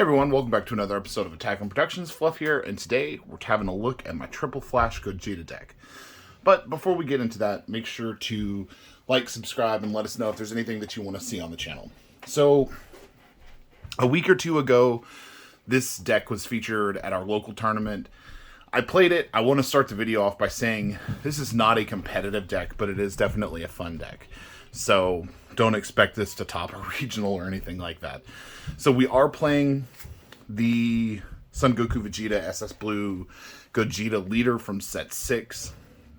Everyone, welcome back to another episode of Attack on Productions. Fluff here, and today we're having a look at my Triple Flash Gogeta deck. But before we get into that, make sure to like, subscribe, and let us know if there's anything that you want to see on the channel. So, a week or two ago, this deck was featured at our local tournament. I played it. I want to start the video off by saying this is not a competitive deck, but it is definitely a fun deck. So don't expect this to top a regional or anything like that. So we are playing the Son Goku Vegeta SS Blue Gogeta leader from set 6.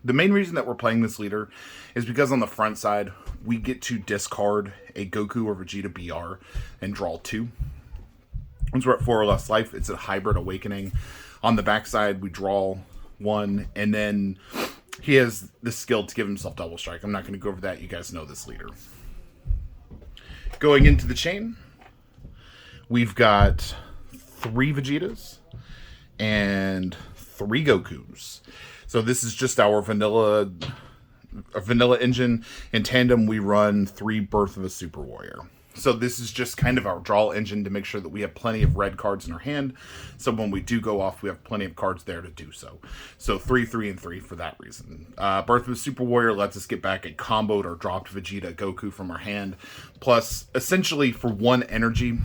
The main reason that we're playing this leader is because on the front side, we get to discard a Goku or Vegeta BR and draw 2. Once we're at 4 or less life, it's a hybrid awakening. On the backside, we draw 1, and then he has the skill to give himself double strike. I'm not going to go over that. You guys know this leader. Going into the chain, we've got 3 Vegetas and 3 Gokus. So this is just our vanilla engine. In tandem, we run 3 Birth of a Super Warrior. So this is just kind of our draw engine to make sure that we have plenty of red cards in our hand. So when we do go off, we have plenty of cards there to do so. So 3, 3, and 3 for that reason. Birth of a Super Warrior lets us get back a comboed or dropped Vegeta Goku from our hand. Plus, essentially for 1 energy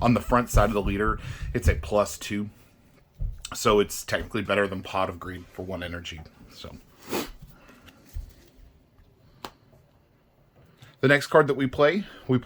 on the front side of the leader, it's a +2. So it's technically better than Pot of Greed for 1 energy. So the next card that we play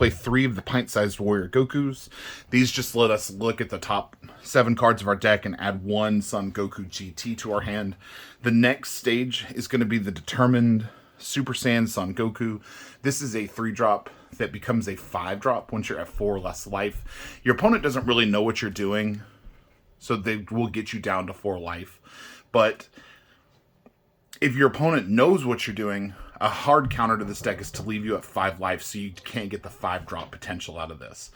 3 of the pint-sized Warrior Gokus. These just let us look at the top 7 cards of our deck and add 1 Son Goku GT to our hand. The next stage is going to be the Determined Super Saiyan Son Goku. This is a 3-drop that becomes a 5-drop once you're at 4 or less life. Your opponent doesn't really know what you're doing, so they will get you down to 4 life. But if your opponent knows what you're doing, a hard counter to this deck is to leave you at 5 life so you can't get the 5-drop potential out of this.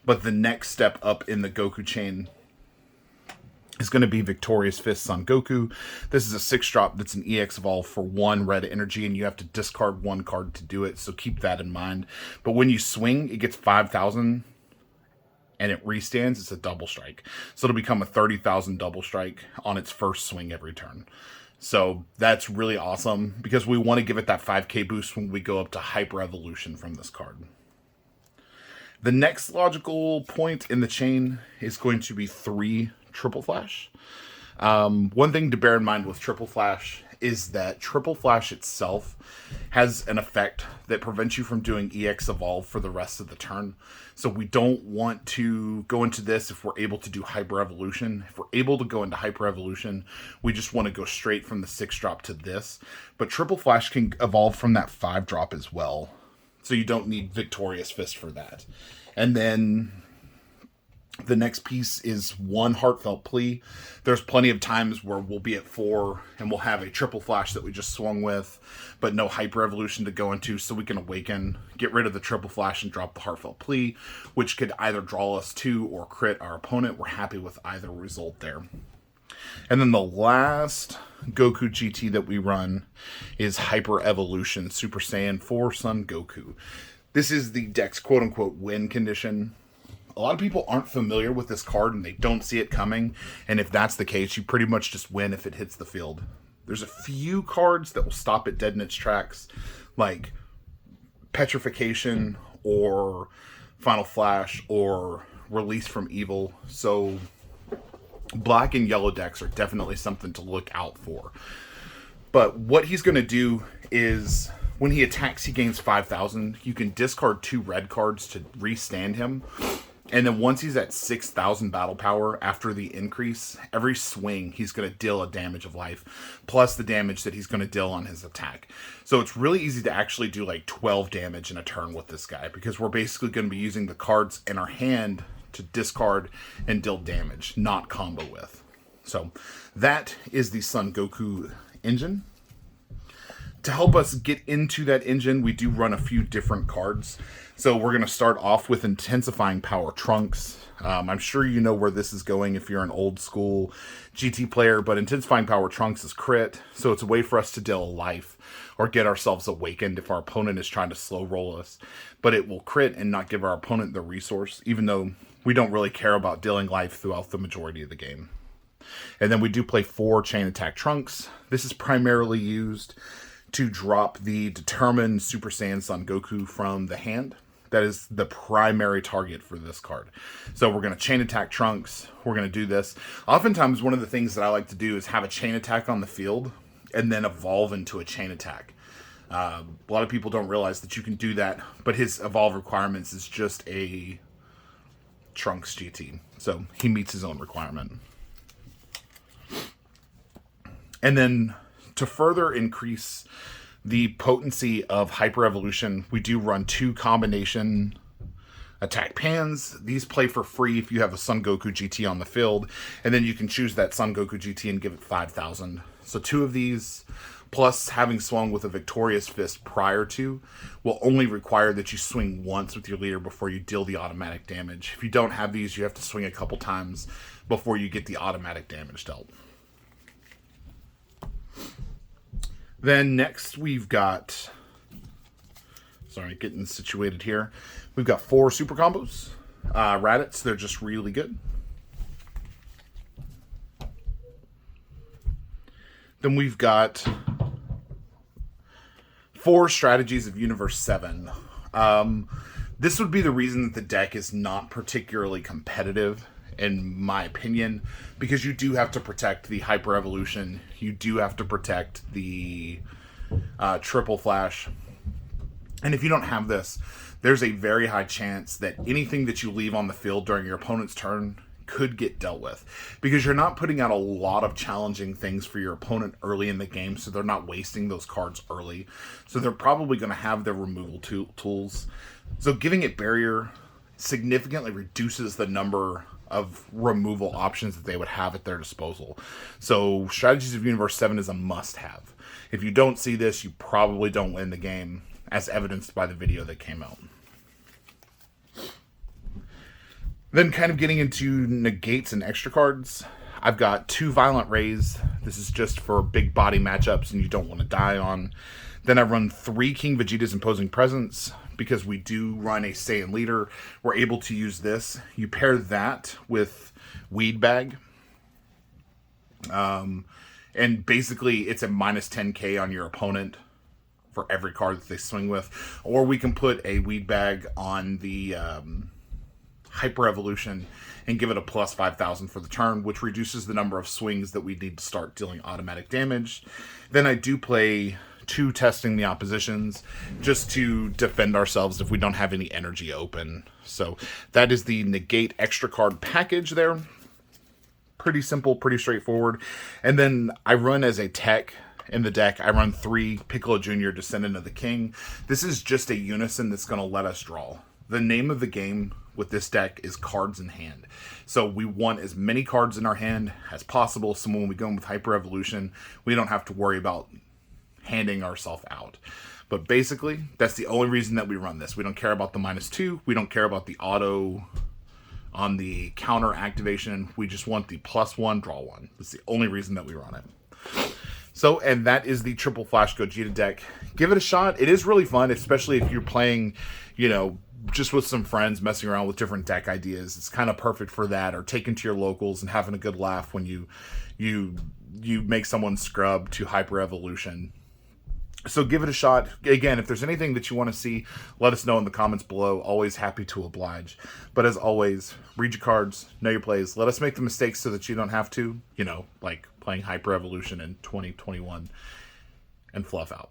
But the next step up in the Goku chain is going to be Victorious Fist Son Goku. This is a 6-drop that's an EX Evolve for 1 red energy, and you have to discard 1 card to do it, so keep that in mind. But when you swing, it gets 5,000, and it restands. It's a double strike. So it'll become a 30,000 double strike on its first swing every turn. So that's really awesome because we want to give it that 5k boost when we go up to Hyper Evolution from this card. The next logical point in the chain is going to be 3 Triple Flash. One thing to bear in mind with Triple Flash is that Triple Flash itself has an effect that prevents you from doing EX Evolve for the rest of the turn. So we don't want to go into this if we're able to do Hyper Evolution. If we're able to go into Hyper Evolution, we just want to go straight from the 6-drop to this. But Triple Flash can evolve from that 5-drop as well. So you don't need Victorious Fist for that. And then the next piece is 1 Heartfelt Plea. There's plenty of times where we'll be at 4 and we'll have a Triple Flash that we just swung with, but no Hyper Evolution to go into, so we can awaken, get rid of the Triple Flash, and drop the Heartfelt Plea, which could either draw us 2 or crit our opponent. We're happy with either result there. And then the last Goku GT that we run is Hyper Evolution Super Saiyan 4 Son Goku. This is the deck's quote-unquote win condition. A lot of people aren't familiar with this card and they don't see it coming. And if that's the case, you pretty much just win if it hits the field. There's a few cards that will stop it dead in its tracks, like Petrification or Final Flash or Release from Evil. So black and yellow decks are definitely something to look out for. But what he's going to do is when he attacks, he gains 5,000. You can discard 2 red cards to restand him. And then once he's at 6,000 battle power after the increase, every swing he's going to deal a damage of life, plus the damage that he's going to deal on his attack. So it's really easy to actually do like 12 damage in a turn with this guy, because we're basically going to be using the cards in our hand to discard and deal damage, not combo with. So that is the Son Goku engine. To help us get into that engine, we do run a few different cards. So we're going to start off with Intensifying Power Trunks. I'm sure you know where this is going if you're an old school GT player, but Intensifying Power Trunks is crit, so it's a way for us to deal a life or get ourselves awakened if our opponent is trying to slow roll us. But it will crit and not give our opponent the resource, even though we don't really care about dealing life throughout the majority of the game. And then we do play 4 Chain Attack Trunks. This is primarily used to drop the Determined Super Saiyan Son Goku from the hand. That is the primary target for this card. So we're going to Chain Attack Trunks. We're going to do this. Oftentimes, one of the things that I like to do is have a Chain Attack on the field and then evolve into a Chain Attack. A lot of people don't realize that you can do that, but his evolve requirements is just a Trunks GT. So he meets his own requirement. And then to further increase the potency of Hyper Evolution, we do run 2 combination attack pans. These play for free if you have a Son Goku GT on the field, and then you can choose that Son Goku GT and give it 5,000. So 2 of these, plus having swung with a Victorious Fist prior to, will only require that you swing once with your leader before you deal the automatic damage. If you don't have these, you have to swing a couple times before you get the automatic damage dealt. Then next we've got, getting situated here. We've got 4 super combos. Raditz, they're just really good. Then we've got 4 strategies of Universe 7. This would be the reason that the deck is not particularly competitive, in my opinion, because you do have to protect the Hyper Evolution. You do have to protect the Triple Flash. And if you don't have this, there's a very high chance that anything that you leave on the field during your opponent's turn could get dealt with, because you're not putting out a lot of challenging things for your opponent early in the game, so they're not wasting those cards early. So they're probably going to have their removal tools. So giving it barrier significantly reduces the number of removal options that they would have at their disposal. So Strategies of Universe 7 is a must-have. If you don't see this, you probably don't win the game, as evidenced by the video that came out. Then kind of getting into negates and extra cards. I've got 2 Violent Rays. This is just for big body matchups and you don't want to die on. Then I run 3 King Vegeta's Imposing Presence, because we do run a Saiyan leader. We're able to use this. You pair that with Weed Bag. And basically it's a minus 10k on your opponent for every card that they swing with. Or we can put a Weed Bag on the Hyper Evolution and give it a plus 5,000 for the turn, which reduces the number of swings that we need to start dealing automatic damage. Then I do play 2 Testing the Oppositions, just to defend ourselves if we don't have any energy open. So that is the negate extra card package there. Pretty simple, pretty straightforward. And then I run as a tech in the deck. I run 3 Piccolo Jr. Descendant of the King. This is just a unison that's going to let us draw. The name of the game with this deck is cards in hand. So we want as many cards in our hand as possible, so when we go in with Hyper Evolution, we don't have to worry about handing ourselves out. But basically, that's the only reason that we run this. We don't care about the -2. We don't care about the auto on the counter activation. We just want the +1, draw 1. That's the only reason that we run it. So, and that is the Triple Flash Gogeta deck. Give it a shot. It is really fun, especially if you're playing, just with some friends, messing around with different deck ideas. It's kind of perfect for that, or taking to your locals and having a good laugh when you make someone scrub to Hyper Evolution. So give it a shot. Again, if there's anything that you want to see, let us know in the comments below. Always happy to oblige. But as always, read your cards, know your plays. Let us make the mistakes so that you don't have to, like playing Hyper Evolution in 2021. And Fluff out.